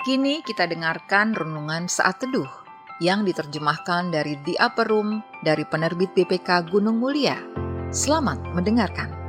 Kini kita dengarkan renungan saat teduh yang diterjemahkan dari The Upper Room dari penerbit BPK Gunung Mulia. Selamat mendengarkan.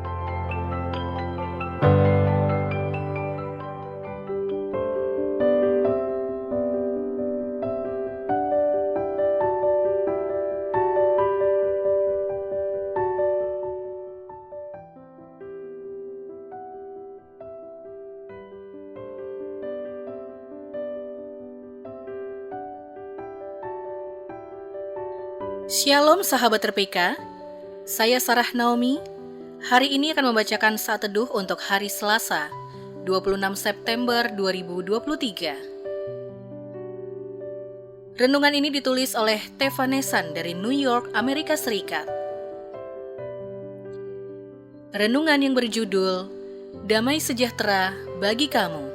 Shalom sahabat RPK, saya Sarah Naomi. Hari ini akan membacakan saat teduh untuk hari Selasa, 26 September 2023. Renungan ini ditulis oleh Tevanesan dari New York, Amerika Serikat. Renungan yang berjudul Damai Sejahtera Bagi Kamu.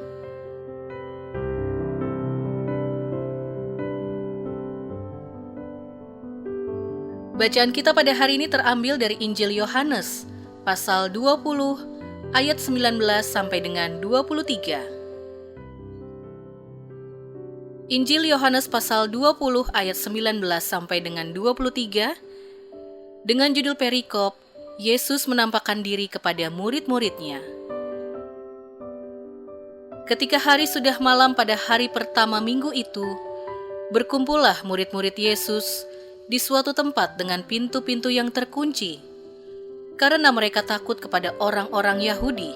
Bacaan kita pada hari ini terambil dari Injil Yohanes, pasal 20, ayat 19 sampai dengan 23. Injil Yohanes pasal 20 ayat 19 sampai dengan 23, dengan judul perikop, Yesus menampakkan diri kepada murid-muridnya. Ketika hari sudah malam pada hari pertama minggu itu, berkumpullah murid-murid Yesus di suatu tempat dengan pintu-pintu yang terkunci, karena mereka takut kepada orang-orang Yahudi.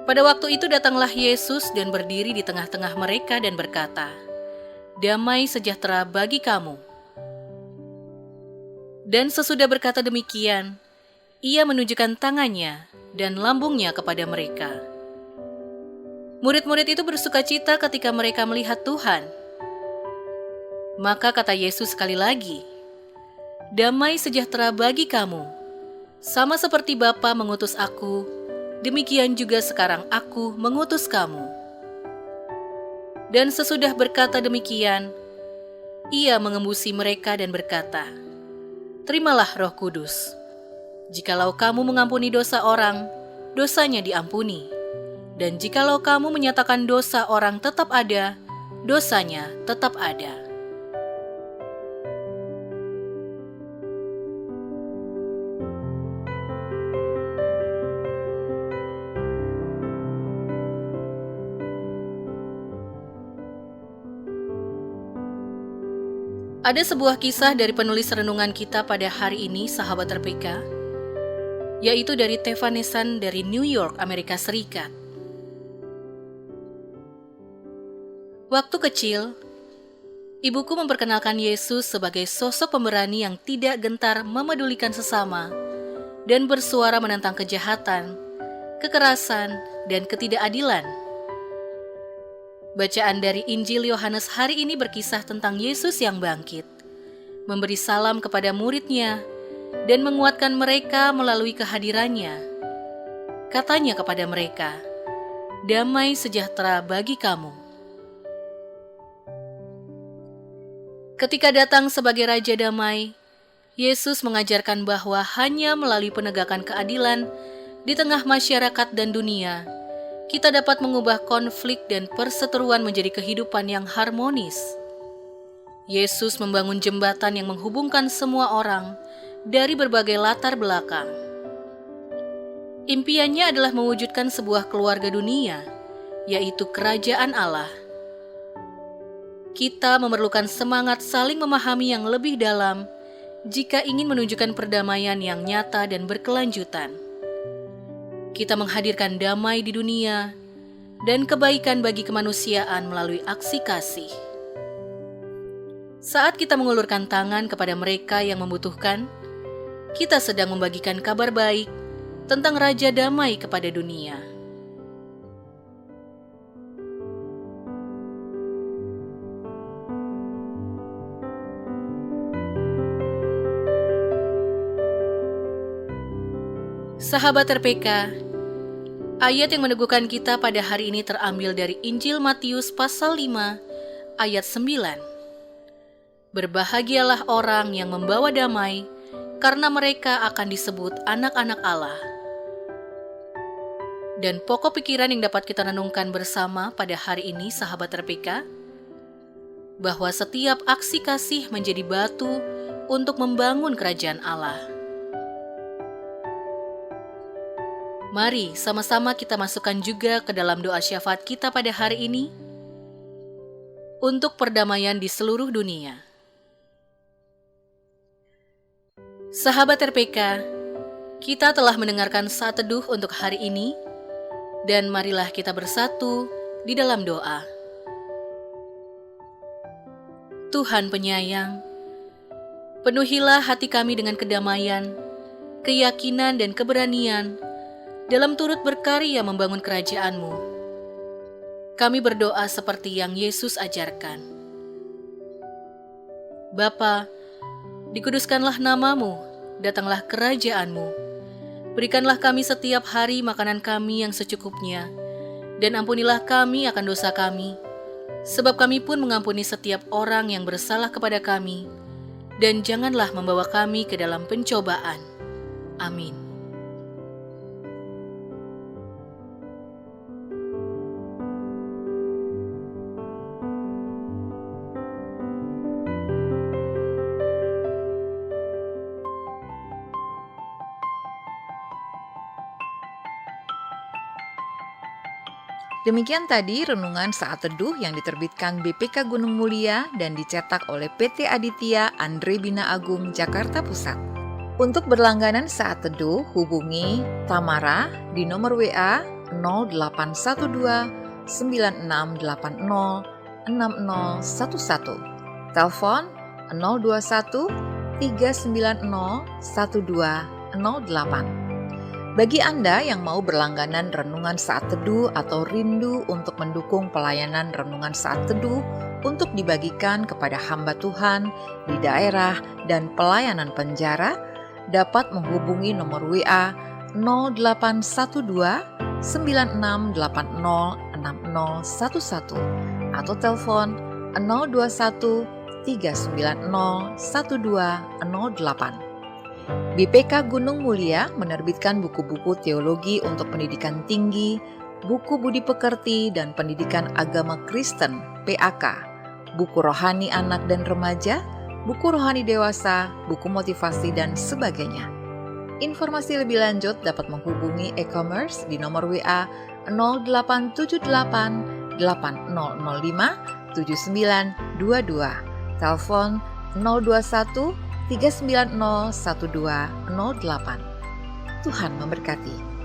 Pada waktu itu datanglah Yesus dan berdiri di tengah-tengah mereka dan berkata, "Damai sejahtera bagi kamu." Dan sesudah berkata demikian, ia menunjukkan tangannya dan lambungnya kepada mereka. Murid-murid itu bersukacita ketika mereka melihat Tuhan. Maka kata Yesus sekali lagi, "Damai sejahtera bagi kamu. Sama seperti Bapa mengutus aku, demikian juga sekarang aku mengutus kamu." Dan sesudah berkata demikian, ia mengembusi mereka dan berkata, "Terimalah Roh Kudus. Jikalau kamu mengampuni dosa orang, dosanya diampuni. Dan jikalau kamu menyatakan dosa orang tetap ada, dosanya tetap ada." Ada sebuah kisah dari penulis renungan kita pada hari ini, sahabat RPK, yaitu dari Tevanesan dari New York, Amerika Serikat. Waktu kecil, ibuku memperkenalkan Yesus sebagai sosok pemberani yang tidak gentar memedulikan sesama dan bersuara menentang kejahatan, kekerasan, dan ketidakadilan. Bacaan dari Injil Yohanes hari ini berkisah tentang Yesus yang bangkit, memberi salam kepada muridnya, dan menguatkan mereka melalui kehadirannya. Katanya kepada mereka, "Damai sejahtera bagi kamu." Ketika datang sebagai Raja Damai, Yesus mengajarkan bahwa hanya melalui penegakan keadilan di tengah masyarakat dan dunia, kita dapat mengubah konflik dan perseteruan menjadi kehidupan yang harmonis. Yesus membangun jembatan yang menghubungkan semua orang dari berbagai latar belakang. Impiannya adalah mewujudkan sebuah keluarga dunia, yaitu kerajaan Allah. Kita memerlukan semangat saling memahami yang lebih dalam jika ingin menunjukkan perdamaian yang nyata dan berkelanjutan. Kita menghadirkan damai di dunia dan kebaikan bagi kemanusiaan melalui aksi kasih. Saat kita mengulurkan tangan kepada mereka yang membutuhkan, kita sedang membagikan kabar baik tentang Raja Damai kepada dunia. Sahabat RPK, ayat yang meneguhkan kita pada hari ini terambil dari Injil Matius pasal 5 ayat 9. Berbahagialah orang yang membawa damai, karena mereka akan disebut anak-anak Allah. Dan pokok pikiran yang dapat kita renungkan bersama pada hari ini, sahabat RPK, bahwa setiap aksi kasih menjadi batu untuk membangun kerajaan Allah. Mari sama-sama kita masukkan juga ke dalam doa syafaat kita pada hari ini untuk perdamaian di seluruh dunia. Sahabat RPK, kita telah mendengarkan saat teduh untuk hari ini, dan marilah kita bersatu di dalam doa. Tuhan penyayang, penuhilah hati kami dengan kedamaian, keyakinan dan keberanian dalam turut berkarya membangun kerajaan-Mu. Kami berdoa seperti yang Yesus ajarkan. Bapa, dikuduskanlah nama-Mu, datanglah kerajaan-Mu. Berikanlah kami setiap hari makanan kami yang secukupnya, dan ampunilah kami akan dosa kami, sebab kami pun mengampuni setiap orang yang bersalah kepada kami, dan janganlah membawa kami ke dalam pencobaan. Amin. Demikian tadi renungan saat teduh yang diterbitkan BPK Gunung Mulia dan dicetak oleh PT Aditya Andre Bina Agung Jakarta Pusat. Untuk berlangganan saat teduh, hubungi Tamara di nomor WA 0812 9680 6011, telepon 021 390 1208. Bagi Anda yang mau berlangganan renungan saat teduh atau rindu untuk mendukung pelayanan renungan saat teduh untuk dibagikan kepada hamba Tuhan di daerah dan pelayanan penjara, dapat menghubungi nomor WA 0812 9680 6011 atau telepon 021 390 1208. BPK Gunung Mulia menerbitkan buku-buku teologi untuk pendidikan tinggi, buku budi pekerti dan pendidikan agama Kristen (PAK), buku rohani anak dan remaja, buku rohani dewasa, buku motivasi dan sebagainya. Informasi lebih lanjut dapat menghubungi e-commerce di nomor WA 0878 8005 7922, telepon 021 390 1208. Tuhan memberkati.